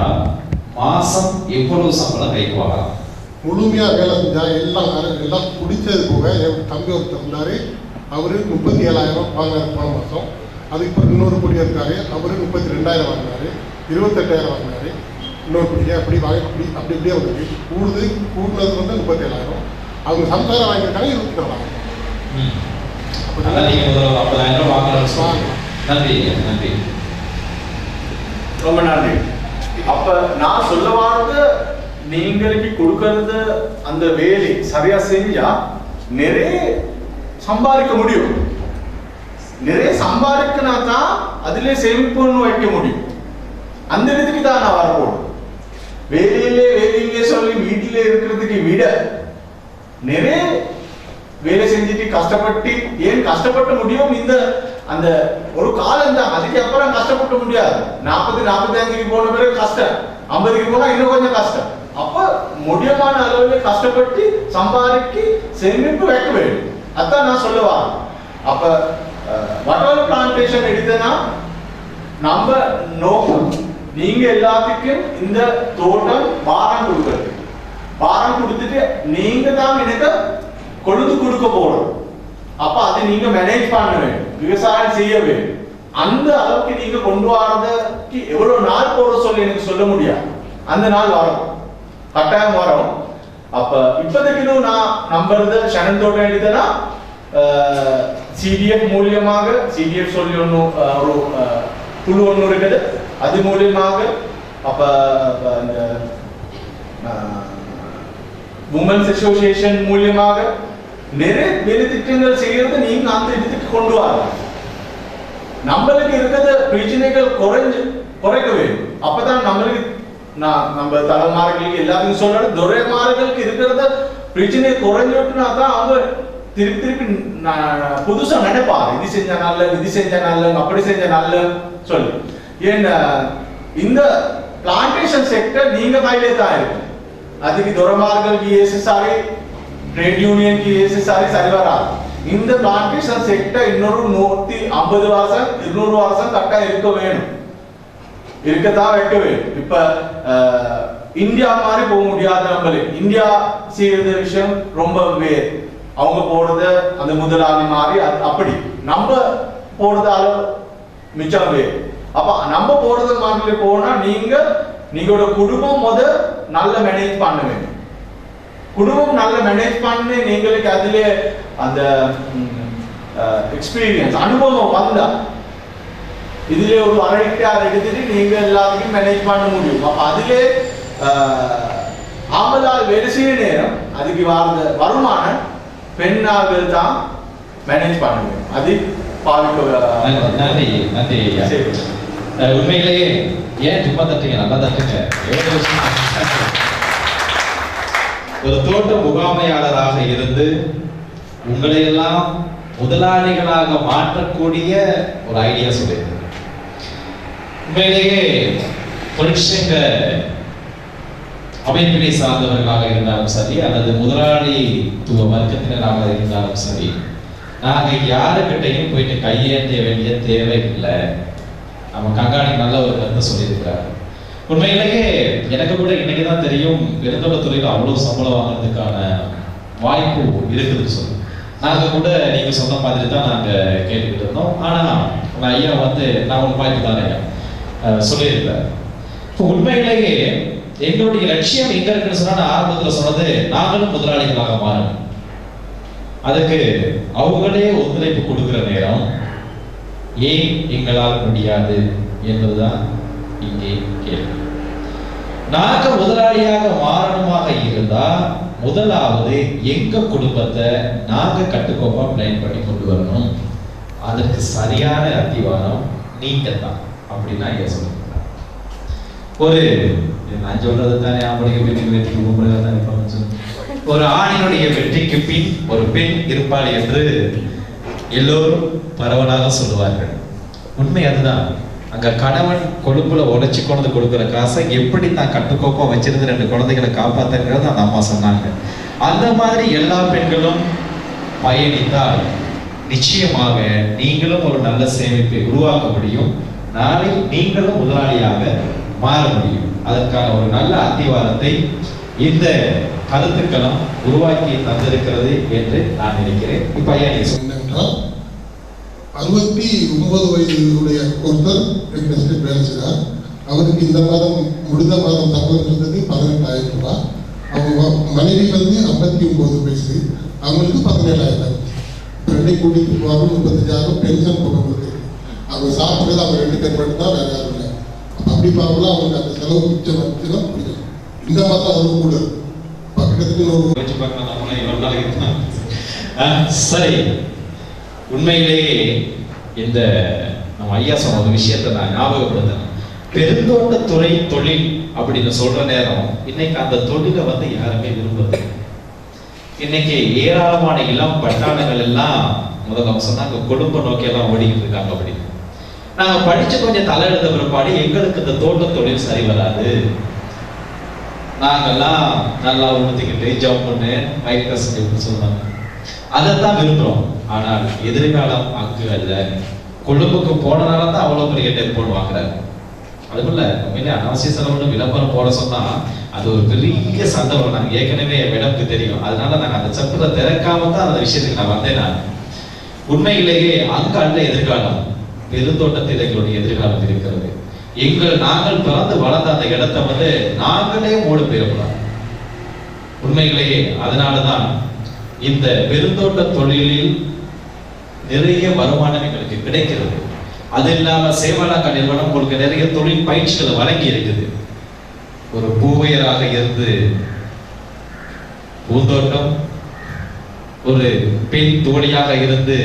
மாசம் எவ்வளவு சம்பளம் கைக்கு வாங்கலாம்? முழுமையா வேலை செஞ்சா எல்லாம் பிடிச்சது போக என் தம்பி ஒருத்தர் இருந்தாரு. அவரு 37,000 வாங்கினாரு போன மாதம். அது இப்போ இன்னொரு குடியா இருக்காரு. அவரு 32,000 வாங்கினாரு. 28,000 வாங்கினாரு. இன்னொரு குடியா அப்படி வாங்கி அப்படி இப்படியே வந்து கூடுனது 37,000. அவங்க சம்சாரம் வாங்கியிருக்காங்க 24,000. அதான் நீங்க 50,000 வாங்கலாம். நன்றி நன்றி, ரொம்ப நன்றி. அப்ப நான் சொல்ல வாரது நீங்களுக்கு கொடுக்கறது அந்த வேலை சரியா செஞ்சா நிறைய சம்பாதிக்க முடியும். நிறைய சம்பாதிக்கனா தான் அதுல சேமிப்புன்னு வைக்க முடியும். அந்த இடத்துக்கு தான் நான் வரப்போம். வேலையிலே சொல்லி வீட்டிலே இருக்கிறதுக்கு விட நிறைய வேலை செஞ்சுட்டு கஷ்டப்பட்டு ஏன் கஷ்டப்பட்ட முடியும்? இந்த அந்த ஒரு காலம் தான். அதுக்கு அப்புறம் கஷ்டப்பட முடியாது. 40-45க்கு போன பிறகு கஷ்டம், 50க்கு போனா இன்னும் கொஞ்சம் கஷ்டம். அப்ப முடியமான அளவில் கஷ்டப்பட்டு சம்பாதிக்கு சேமிப்பு வைக்க வேண்டும். அதான் நான் சொல்லுவா. அப்ப வட்டல் பிளான்டேஷன் எடுத்தனா நம்ம நோக்கம் நீங்க எல்லாத்துக்கும் இந்த தோட்டம் பாரம் கொடுக்கிறது. பாரம் கொடுத்துட்டு நீங்க தான் எனக்கு கொழுந்து கொடுக்க போறோம். அப்ப அதை நீங்க மேனேஜ் பண்ண வேண்டும், விவசாயம் செய்ய வேண்டும். அந்த அளவுக்கு நீங்க கொண்டு வரதுக்கு எவ்வளவு நாள் போற சொல்லி எனக்கு சொல்ல முடியாது. அந்த நாள் வரும், கட்டாயம் வரும். அப்ப இப்போதைக்கு நான் நம்புறது ஷனல் தோட்டம் எடுத்தனா CDF மூலியமாக CDF சொல்லி ஒன்று ஒரு குழு ஒன்று இருக்குது. அது மூலியமாக அப்போ இந்த உமன்ஸ் அசோசியேஷன் மூலியமாக நிறைய வேலை திட்டங்கள் செய்யறது நீங்க அந்த இடத்துக்கு கொண்டு வரலாம். நம்மளுக்கு இருக்கிற பிரச்சனைகள் குறைக்க வேண்டும். அப்பதான் நம்மளுக்கு நம்ம தலைமார்களுக்கு எல்லாத்தையும் சொல்ற துரைமார்களுக்கு இருக்கிறத பிரச்சனை குறைஞ்சுட்டுனா தான் அவங்க திருப்பி புதுசா நினைப்பாங்க. இது செஞ்ச நல்ல அப்படி செஞ்ச நல்ல சொல்லி. ஏன்னா இந்த பிளான்டேஷன் செக்டர் நீங்க கையிலே தான் இருக்கு. அதுக்கு துரைமார்களுக்கு ESSRI ட்ரேட் யூனியனுக்கு ESSRI சரி வராது. இந்த பிளான்டேஷன் செக்டர் இன்னொரு 150 வருஷம் 200 வருஷம் கட்டா இருக்கத்தான் வைக்க வேண்டும். இப்ப இந்தியா மாதிரி போக முடியாது. நம்மளுக்கு இந்தியா செய்யறது விஷயம் ரொம்ப வேறு. அவங்க போடுறது அந்த முதலாளி மாதிரி அப்படி நம்ம போடுறதால மிச்சம் வேறு. அப்ப நம்ம போடுறது மாதிரி போனா நீங்களோட குடும்பம் நல்ல மேனேஜ் பண்ண வேண்டும். குடும்பம் நல்ல மேனேஜ் பண்ணி நீங்களுக்கு அதுல அந்த எக்ஸ்பீரியன்ஸ் அனுபவம் வந்தா இதுல ஒரு அரை எடுத்துட்டு நீங்க எல்லாத்தையும் மேனேஜ் பண்ண முடியும். அப்ப அதுல ஆம்பளால் வேலை செய்ய நேரம் அதுக்கு வருமானம் பெண்ணாக தான் மேனேஜ் பண்ண முடியும். அது நன்றி நன்றி. உண்மையிலேயே ஏன் சும்மா தட்டுங்க, நல்லா தட்டுங்க. ஒரு தோட்ட முகாமையாளராக இருந்து உங்களை எல்லாம் முதலாளிகளாக மாற்றக்கூடிய ஒரு ஐடியா சொல்லியிருக்கேன். உண்மையிலேயே தொழிற்சங்க அமைப்பினை சார்ந்தவர்களாக இருந்தாலும் சரி அல்லது முதலாளித்துவ வர்க்கத்தினராக இருந்தாலும் சரி, நாங்க யாருக்கிட்டையும் போயிட்டு கையேற்ற வேண்டிய தேவை இல்லை. நம்ம கங்காணி நல்ல ஒரு கருத்தை சொல்லியிருக்கிறார். உண்மையிலேயே எனக்கு கூட இன்னைக்குதான் தெரியும் பெருந்தோட்ட துறையில் அவ்வளவு சம்பளம் வாங்குறதுக்கான வாய்ப்பு இருக்குதுன்னு சொல்லி. நாங்க கூட நீங்க சொன்ன மாதிரி தான் நாங்க கேட்டுக்கிட்டு இருந்தோம். ஆனா ஐயா நான் ஒரு வாய்ப்பு தான் ஐயா சொல்லியிருக்கிறார். இப்போ உண்மையிலேயே எங்களுடைய லட்சியம் எங்க இருக்குன்னு சொன்னா, நான் ஆரம்பத்தில் சொன்னது நாங்களும் முதலாளிகளாக மாறணும். அதுக்கு அவங்களே ஒத்துழைப்பு கொடுக்கிற நேரம் ஏன் எங்களால் முடியாது என்பதுதான் இங்கே கேள்வி. நாங்க முதலாளியாக மாறணுமாக இருந்தா முதலாவது எங்க குடும்பத்தை நாங்க கட்டுக்கோப்பா பிளான் பண்ணி கொண்டு வரணும். அதற்கு சரியான அத்திவாரம் நீங்க தான் அப்படின்னு ஐயா சொல்லுங்க. நான் சொல்றது தானே ஒரு ஆணினுடைய வெற்றிக்கு பின் ஒரு பெண் இருப்பாள் என்று எல்லோரும் பரவலாக சொல்லுவார்கள். உண்மை அதுதான். அங்க கணவன் கொழுப்புல உடைச்சு கொண்டு கொடுக்கிற காசை எப்படி தான் கட்டுக்கோப்பா வச்சிருந்து 2 குழந்தைகளை காப்பாத்துங்கிறது அந்த அம்மா சொன்னாங்க. அந்த மாதிரி எல்லா பெண்களும் பயணித்தால் நிச்சயமாக நீங்களும் ஒரு நல்ல சேமிப்பை உருவாக்க முடியும். நாளை நீங்களும் முதலாளியாக மாற முடியும். அதற்கான ஒரு நல்ல அத்திவாரத்தை இந்த கருத்துக்களும் உருவாக்கி தந்திருக்கிறது என்று நான் நினைக்கிறேன். இப்ப ஐயா என்னென்றால் 69 வயதுடைய ஒருத்தர் எஸ்டேட் வேலை செய்கிறார். அவருக்கு இந்த மாதம் முடிந்த மாதம் சம்பளம் இருந்தது 18,000 ரூபாய். அவங்க மனைவி 59 வயசு, அவங்களுக்கு 17,000. ரெண்டை கூட்டிட்டு போவாங்க 35,000 பென்ஷன் போடுறது. அவங்க சாப்பிட்றது அவங்க 2 பேர் மட்டும் தான், வேற யாரும் இல்லை. அப்படி பார்க்கலாம் அவங்களுக்கு அந்த செலவு மிச்சம் வச்சுதான் முடியும். இந்த மாதம் அதுவும் கூட சரி. உண்மையிலேயே இந்த நம்ம ஐயா சொன்ன ஒரு விஷயத்தை நான் ஞாபகப்படுத்தணும். பெருந்தோட்டத்துறை தொழில் அப்படின்னு சொல்ற நேரம் இன்னைக்கு அந்த தொழிலை யாருமே விரும்புறது. இன்னைக்கு ஏராளமான இளம் பட்டாளங்கள் எல்லாம் முதல்ல சொன்னாங்க குடும்ப நோக்கி எல்லாம் ஓடிக்கிட்டு இருக்காங்க. அப்படின்னு நாங்க படிச்சு கொஞ்சம் தலை எழுத பிற்பாடு எங்களுக்கு இந்த தோட்ட தொழில் சரி வராது, நாங்கெல்லாம் நல்லா உடுத்திக்கிட்டு ஜம்ப் பண்ணு மைக் கசன்னு சொல்லுவாங்க, அதைத்தான் விரும்புறோம். ஆனால் எதிர்காலம் அங்கு அல்ல. கொழும்புக்கு போனனால தான் அவ்வளவு பெரிய டெம்போன் வாங்குறாரு. அதுக்குள்ள உண்மையிலே அனாவசிய செலவுன்னு விளம்பரம் போட சொன்னா அது ஒரு பெரிய சண்டை வரும். நாங்கள் ஏற்கனவே மேடம்க்கு தெரியும். அதனால நாங்கள் அந்த சட்டத்தை திறக்காம தான் அந்த விஷயத்துக்கு நான் வந்தேன். நான் உண்மையிலேயே அங்க அல்ல எதிர்காலம், பெருந்தோட்டத்தில் எங்களுடைய எதிர்காலம் இருக்கிறது. நாங்கள் பிறந்து வளர்ந்த அந்த இடத்தை நாங்களே மூட போயிடக்கூடாது. உண்மையிலேயே அதனாலதான் இந்த பெருந்தோட்ட தொழிலில் நிறைய வருமானம் எங்களுக்கு கிடைக்கிறது. அது இல்லாம சேவலாக்க நிறுவனம் உங்களுக்கு நிறைய தொழில் பயிற்சிகளை வழங்கி இருக்குது. ஒரு பூவையராக இருந்து பூந்தோட்டம், ஒரு பெண் தோழியாக இருந்து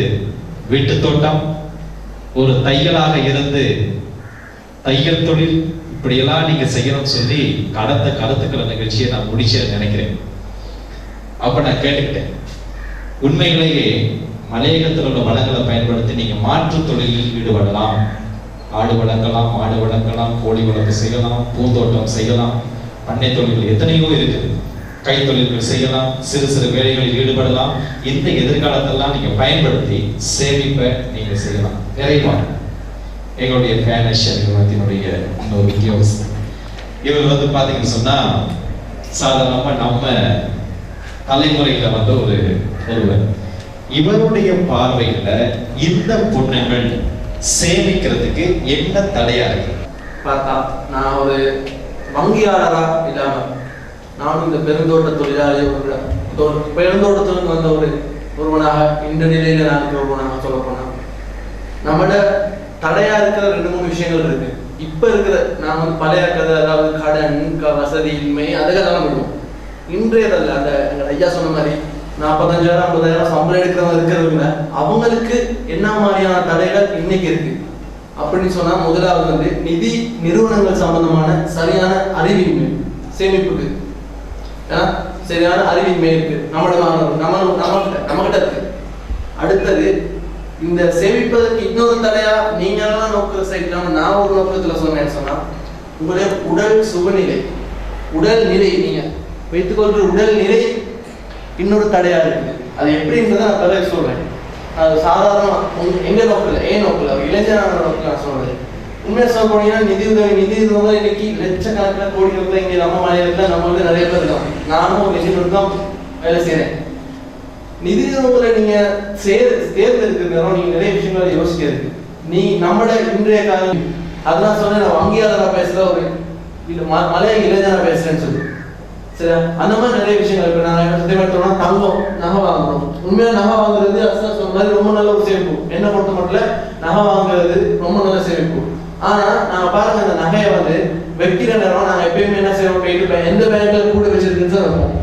வீட்டு தோட்டம், ஒரு தையலாக இருந்து தையல் தொழில், இப்படியெல்லாம் நீங்க செய்யணும்னு சொல்லி கடந்த கருத்துக்களை நிகழ்ச்சியை நான் முடிச்சேன்னு நினைக்கிறேன். அப்ப நான் கேட்டுக்கிட்டேன், உண்மையிலேயே மலையகத்தில் உள்ள வளங்களை பயன்படுத்தி நீங்க மாற்று தொழிலில் ஈடுபடலாம். ஆடு வளர்க்கலாம், மாடு வளர்க்கலாம், கோழி வளர்ப்பு செய்யலாம், பூந்தோட்டம் செய்யலாம், பண்ணை தொழில்கள் எத்தனையோ இருக்குது. கைத்தொழில்கள் செய்யலாம், சிறு சிறு வேலைகளில் ஈடுபடலாம். இந்த எதிர்காலத்தெல்லாம் நீங்க பயன்படுத்தி சேமிப்பை நீங்க செய்யலாம். நிறைவா எங்களுடைய ஃபைனான்சியல் நிறுவனத்தினுடைய இன்னொரு வித்தியாசம், இவர் வந்து பாத்தீங்கன்னு சொன்னா சாதாரணமா நம்ம தலைமுறையில வந்து ஒருவர், இவருடைய பார்வையில இந்த பொண்ணுங்கள் சேமிக்கிறதுக்கு என்ன தடையா இருக்கு பார்த்தா, நான் ஒரு வங்கியாளரா இல்லாம நானும் இந்த பெருந்தோட்ட தொழிலாளி, பெருந்தோட்டத்துக்கு வந்த ஒருவனாக இந்த நிலையில நான் ஒருவனாக சொல்ல போனா, நம்மளோட தடையா இருக்கிற 2-3 விஷயங்கள் இருக்கு. இப்ப இருக்கிற நான் வந்து பழைய கதை, அதாவது கடன், வசதி இன்மை, அதுக்கெல்லாம் விடுவோம். இன்றையதல்ல, அந்த எங்க ஐயா சொன்ன மாதிரி 45,000 50,000 சம்பளம் எடுக்கிறவங்க இருக்கிறவங்க அவங்களுக்கு என்ன மாதிரியான தடைகள் இன்னைக்கு இருக்கு அப்படின்னு சொன்னா, முதலாவது வந்து நிதி நிறுவனங்கள் சம்பந்தமான சரியான அறிவின்மை, சேமிப்புக்கு சரியான அறிவின்மை இருக்கு நம்மகிட்ட இருக்கு. அடுத்தது, இந்த சேமிப்பதற்கு இன்னொரு தடையா நீங்க எல்லாம் நோக்க சைட்லாம நான் ஒரு நோக்கத்துல சொன்னேன்னு சொன்னா, உங்களுடைய உடல் சுகநிலை, உடல் நிலை, நீங்க வைத்துக்கொள்ற உடல் நிலை இன்னொரு தடையா இருக்கு. அது எப்படின்றத நான் பிறகு சொல்றேன். அது சாதாரணமா எங்க நோக்கில், ஏன் நோக்கில், இளைஞரான நோக்கில் நான் சொல்றேன். உண்மையை சொல்ல போனீங்கன்னா நிதி உதவி இன்னைக்கு லட்சக்கணக்கில் கோடிகளுக்குள்ள இங்க நம்ம மாநிலத்தில் நம்ம வந்து நிறைய பேர் இருக்காங்க. நானும் ஒரு நிதி நிறுவனம் வேலை செய்யறேன். நிதி நிறுவனங்களை நீங்க தேர்ந்தெடுக்கிற நேரம் நீங்க நிறைய விஷயங்களை யோசிக்க இருக்கு. நீ நம்மளோட இன்றைய காலம், அதெல்லாம் சொன்ன நான் வங்கியாளரா பேசுற ஒரு மலைய இளைஞரா பேசுறேன்னு சொல்லி சரி, அந்த மாதிரி நிறைய விஷயங்கள் இருக்கு. நான் சத்தியமாட்டோம்னா தங்கம் நகை வாங்குறோம். உண்மையா நகை வாங்குறது அசா சொன்ன மாதிரி ரொம்ப நல்ல ஒரு சேமிப்பு. என்ன பொறுத்த மட்டும் நகை வாங்குறது ரொம்ப நல்ல சேமிப்பு. ஆனா நாங்க பாருங்க, அந்த நகையை வந்து வைக்கிற நேரம் நாங்க எப்பயுமே என்ன செய்வோம், போயிட்டு எந்த பேங்க்ல கூட வச்சிருக்குன்னு தான் வைப்போம்.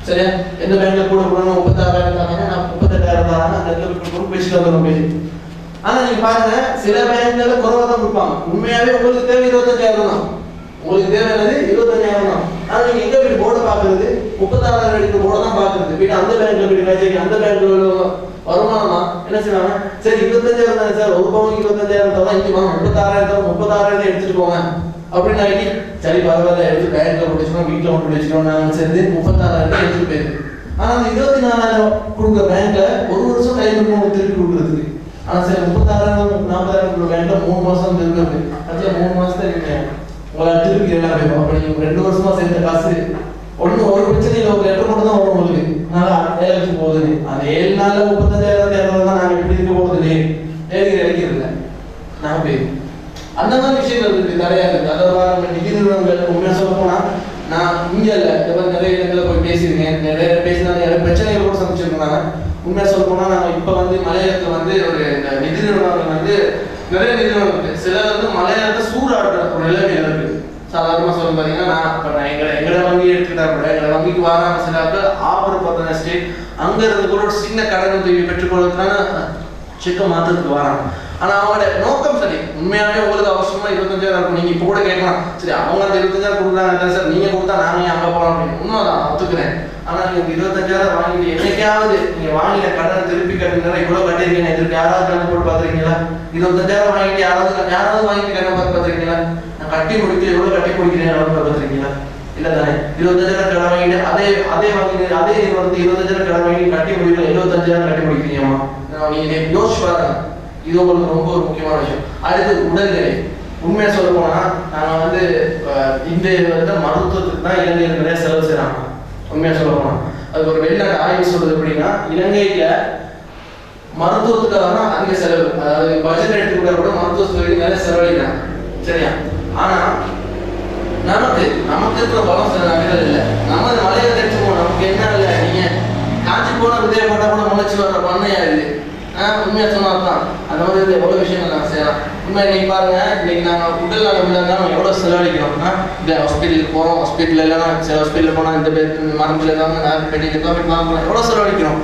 சரியா, எந்த பேங்க்ல கூட போடணும், 36,000 தராங்க, நான் 38,000 தராங்க, அந்த இடத்துல வச்சுட்டு வந்துடும் போய். ஆனா நீங்க பாருங்க, சில பேங்க்ல குறைவா தான் கொடுப்பாங்க. உண்மையாவே உங்களுக்கு தேவை 25,000 தான், உங்களுக்கு தேவையானது 25,000 தான். ஆனா நீங்க எங்க போய் போர்டை பாக்குறது, 36,000 எடுக்கிற போர்டை தான் பாக்குறது. போயிட்டு அந்த பேங்க்ல போயிட்டு வச்சு அந்த பேங்க்ல வருமானமா என்ன செய்வாங்க, சரி 25,000 தானே சார், ஒரு பவுனுக்கு 25,000 தவிர இங்க 36,000 எடுத்துட்டு போங்க அப்படின்னு ஆகி, சரி பரவாயில்ல எடுத்து பேங்க்ல போட்டுச்சுன்னா வீட்டுல கொண்டு வச்சுக்கணும் நான் சேர்ந்து 36,000 எடுத்துட்டு போயிருக்கு. ஆனா அந்த 24,000 கொடுக்குற பேங்க்ல ஒரு வருஷம் டைம் இருக்கும் திருப்பி கொடுக்குறதுக்கு. ஆனா சரி 36,000 40,000 பேங்க்ல 3 மாசம் இருக்கு. அதுல 3 மாசத்துல நீங்க உங்களை திருப்பி எல்லாம் போயிடும். அப்ப நீங்க 2 வருஷமா சேர்ந்த காசு ஒரு பிரச்சனை இல்லை, ஒரு லெட்டர் மட்டும் தான் வரும் உங்களுக்கு. நாங்க 7 லட்சம் போகுதுன்னு, அந்த 7 நாள்ல 35,000 தான் நாங்க எப்படி இருக்க போறது இல்லையே, இறக்கிறது இல்லை நாங்க போய். அந்த மாதிரி விஷயங்கள் இருக்கு, நிறைய இருக்கு. அதாவது நிதி நிறுவனங்கள் உண்மையா சொல்ல போனா, நான் இங்க இல்ல நிறைய இடத்துல போய் பேசியிருக்கேன். நிறைய பேசினா நிறைய பிரச்சனைகள் கூட சந்திச்சிருக்காங்க. உண்மையா சொல்ல போனா, நாங்க இப்ப வந்து மலையாளத்துல வந்து ஒரு நிதி நிறுவனங்கள் வந்து நிறைய நிதி நிறுவனம் இருக்கு. சிலர் வந்து மலையாளத்தை சூறாடுற ஒரு நிலைமையில இருக்கு. சாதாரணமா சொல்ல பாத்தீங்கன்னா, நான் எங்களை வங்கி எடுத்துக்கிட்டா கூட எங்களை வங்கிக்கு வராம சில ஆபர் பார்த்தன ஸ்டேட் அங்க இருந்து கூட ஒரு சின்ன கடன் உதவி பெற்றுக்கொள்றதுக்கான செக்கை மாத்துறதுக்கு வராங்க. ஆனா அவங்களோட நோக்கம் சரி, உண்மையாவே உங்களுக்கு அவசரமா 25,000 இருக்கும். நீங்க இப்போ கூட கேட்கலாம், சரி அவங்க அந்த 25,000 கொடுக்குறாங்க சார், நீங்க கொடுத்தா நாங்க அங்க போறோம் அப்படின்னு. உண்மைதான், ஒத்துக்கிறேன். ஆனா நீங்க 25,000 வாங்கிட்டு என்னைக்காவது நீங்க வாங்கின கடன் திருப்பி கட்டுங்க, இவ்வளவு கட்டிருக்கீங்க, திருப்பி யாராவது கடன் போட்டு பாத்துருக்கீங்களா? 25,000 வாங்கிட்டு யாராவது வாங்கிட்டு கடன் பாத்துருக்கீங்களா? நான் கட்டி முடிக்க எவ்வளவு கட்டி முடிக்கிறேன் பாத்துருக்கீங்களா? இல்ல தானே. 25,000 கடன் வாங்கிட்டு அதே வாங்கிட்டு அதே வந்து 25,000 கடன் வாங்கி கட்டி முடிக்கல, 75,000 கட்டி முடிக்கிறீங்கம்மா. நீங்க யோசிச்சு பாருங்க, இது உங்களுக்கு ரொம்ப ஒரு முக்கியமான விஷயம். அடுத்து உடல்நிலை. உண்மையா சொல்ல போனா, நாங்க வந்து இந்த மருத்துவத்துக்கு தான் இலங்கையில் நிறைய செலவு செய்யறாங்க. உண்மையா சொல்ல போனா, அதுக்கு ஒரு வெளிநாட்டு ஆய்வு சொல்றது எப்படின்னா, இலங்கையில மருத்துவத்துக்காக தான் அதிக செலவு. அதாவது பட்ஜெட் எடுத்துக்கிட்ட கூட மருத்துவத்துக்கு நிறைய செலவழிக்கிறாங்க. சரியா? ஆனா நமக்கு இருக்கிற பலம் சில நகைகள் இல்லை. நம்ம மலையை தெரிச்சுப்போம், நமக்கு என்ன இல்லை. நீங்க காஞ்சி போன விதைய போட்டா கூட முளைச்சி வர்ற பண்ணையா இது. உண்மையா சொன்னாதான் அந்த மாதிரி எவ்வளவு விஷயங்கள் நாங்கள் செய்யலாம். உண்மை இன்னைக்கு பாருங்க, இன்னைக்கு நாங்கள் உடல் நலம் இல்லைன்னா எவ்வளோ செலவழிக்கிறோம்னா, இந்த ஹாஸ்பிட்டலுக்கு போகிறோம், ஹாஸ்பிட்டல் இல்லைன்னா சில ஹாஸ்பிட்டலில் போனால் இந்த பேர் மரத்தில் இருக்காங்க, நான் பெட்டி எக்யூப்மெண்ட் வாங்குறோம், எவ்வளோ செலவழிக்கிறோம்.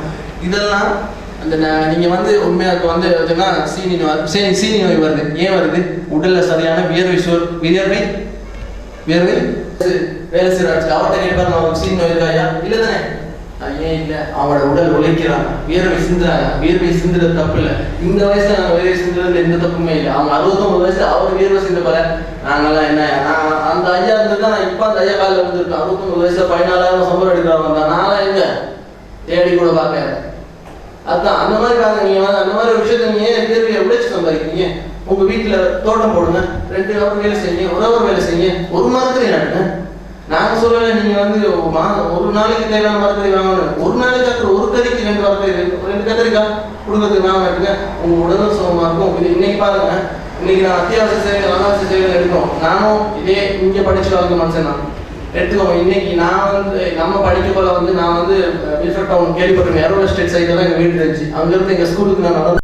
இதெல்லாம் அந்த நீங்கள் வந்து உண்மையாக வந்து பார்த்தீங்கன்னா சீனி நோய் வருது. ஏன் வருது? உடலில் சரியான வியர்வை வேலை செய்கிறாச்சு. அவர்கிட்ட கேட்பாரு, அவருக்கு சீனி நோய் இருக்காயா? இல்லை தானே? ஏன் இல்லை? அவங்களோட உடல் உழைக்கிறாங்க, வியர்வை சிந்துறாங்க. வியர்வை சிந்துறது தப்பு இல்லை. இந்த வயசுல நாங்கள் வியர்வை சிந்துறதுல எந்த தப்புமே இல்லை. அவங்க 69 வயசுல அவர் வியர்வை சிந்த போல நாங்கெல்லாம் என்ன? நான் அந்த ஐயா இருந்திருக்கா, நான் இப்போ அந்த ஐயா காலில் வந்துருக்கேன். 69 வயசுல 14,000 சம்பளம் எடுக்கிறவங்க தான். நான்லாம் எங்க தேடி கூட பார்க்க. அதுதான் அந்த மாதிரி பாருங்க, நீங்க அந்த மாதிரி ஒரு விஷயத்த நீங்க வியர்வையை உழைச்சு சம்பாதிக்கிறீங்க. உங்க வீட்டுல தோட்டம் போடுங்க, 2 ஹவர் வேலை செய்யுங்க, 1 ஹவர் வேலை செய்யுங்க, ஒரு மரக்கறி நடுங்க. நாங்க சொல்லல நீங்க வந்து ஒரு நாளைக்கு தேவையான மரக்கறி வாங்கணும். ஒரு நாளைக்கு ஒரு கறிக்கு 2 மரக்கறி, 2 கத்திரிக்காய் கொடுக்கறதுக்கு வாங்க நட்டுங்க. உங்க உடலும் சுகமா இருக்கும். இன்னைக்கு பாருங்க, இன்னைக்கு நான் அத்தியாவசிய சேவைகள் அனாவசிய சேவைகள் எடுக்கிறோம். நானும் இதே இங்க படிச்சு வளர்ந்த மனுஷன் தான். எடுத்துக்கோங்க. இன்னைக்கு நான் வந்து நம்ம படிக்க போல வந்து நான் வந்து வில்ஃபர் டவுன் கேள்விப்பட்டிருக்கேன். ஏரோல ஸ்டேட் சைடில் தான் எங்கள் வீடு இருந்துச்சு. அங்கேருந்து எங்கள் ஸ்கூலுக்கு நான்